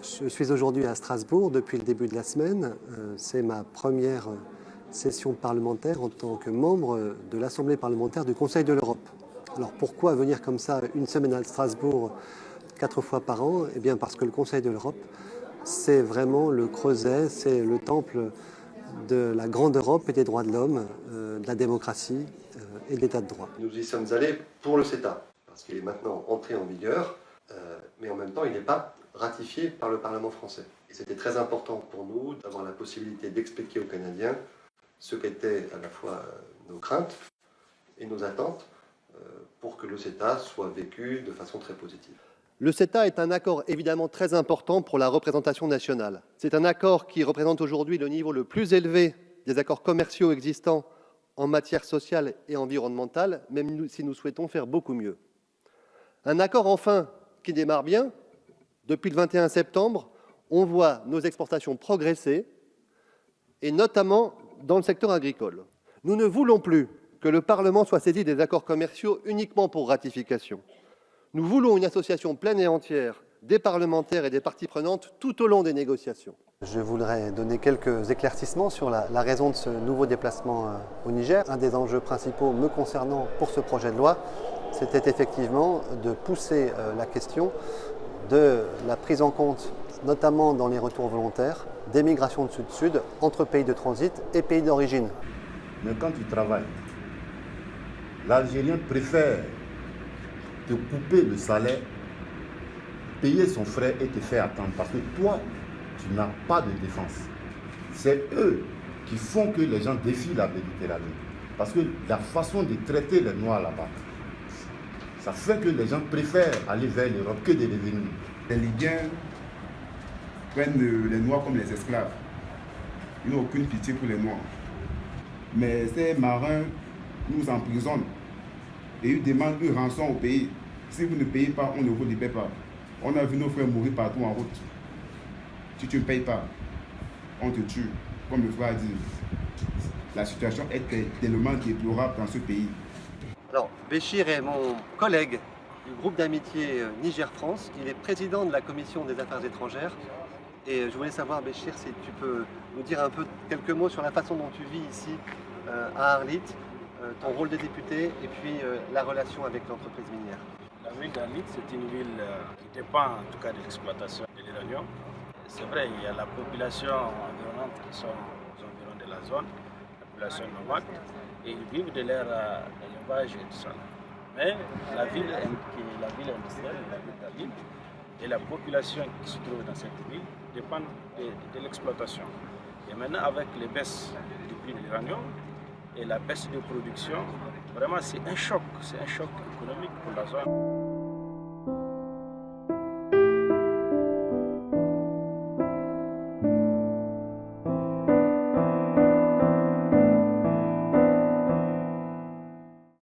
Je suis aujourd'hui à Strasbourg depuis le début de la semaine. C'est ma première session parlementaire en tant que membre de l'Assemblée parlementaire du Conseil de l'Europe. Alors pourquoi venir comme ça une semaine à Strasbourg 4 fois par an? Eh bien parce que le Conseil de l'Europe, c'est vraiment le creuset, c'est le temple de la grande Europe et des droits de l'homme, de la démocratie et de l'état de droit. Nous y sommes allés pour le CETA, parce qu'il est maintenant entré en vigueur, mais en même temps il n'est pas ratifié par le Parlement français. Et c'était très important pour nous d'avoir la possibilité d'expliquer aux Canadiens ce qu'étaient à la fois nos craintes et nos attentes pour que le CETA soit vécu de façon très positive. Le CETA est un accord évidemment très important pour la représentation nationale. C'est un accord qui représente aujourd'hui le niveau le plus élevé des accords commerciaux existants en matière sociale et environnementale, même si nous souhaitons faire beaucoup mieux. Un accord enfin qui démarre bien. Depuis le 21 septembre, on voit nos exportations progresser, et notamment dans le secteur agricole. Nous ne voulons plus que le Parlement soit saisi des accords commerciaux uniquement pour ratification. Nous voulons une association pleine et entière des parlementaires et des parties prenantes tout au long des négociations. Je voudrais donner quelques éclaircissements sur la raison de ce nouveau déplacement au Niger. Un des enjeux principaux me concernant pour ce projet de loi, c'était effectivement de pousser la question de la prise en compte, notamment dans les retours volontaires, des migrations de sud-sud entre pays de transit et pays d'origine. Mais quand tu travailles, l'Algérien préfère te couper le salaire, payer son frais et te faire attendre. Parce que toi, tu n'as pas de défense. C'est eux qui font que les gens défient la Méditerranée. Parce que la façon de traiter les Noirs là-bas, ça fait que les gens préfèrent aller vers l'Europe que de revenir. Les Libyens prennent les Noirs comme les esclaves. Ils n'ont aucune pitié pour les Noirs. Mais ces marins nous emprisonnent et ils demandent une rançon au pays. Si vous ne payez pas, on ne vous libère pas. On a vu nos frères mourir partout en route. Si tu ne payes pas, on te tue. Comme le frère a dit, la situation est tellement déplorable dans ce pays. Alors, Béchir est mon collègue du groupe d'amitié Niger-France. Il est président de la commission des affaires étrangères. Et je voulais savoir, Béchir, si tu peux nous dire un peu quelques mots sur la façon dont tu vis ici à Arlit, ton rôle de député et puis la relation avec l'entreprise minière. La ville d'Arlit, c'est une ville qui dépend en tout cas de l'exploitation de l'uranium. C'est vrai, il y a la population environnante qui sont aux environs de la zone, la population nomade, et ils vivent de leur élevage et tout ça. Mais la ville industrielle, la ville d'Arlit, et la population qui se trouve dans cette ville dépendent de l'exploitation. Et maintenant, avec les baisses du prix de l'uranium et la baisse de production, vraiment c'est un choc économique pour la zone.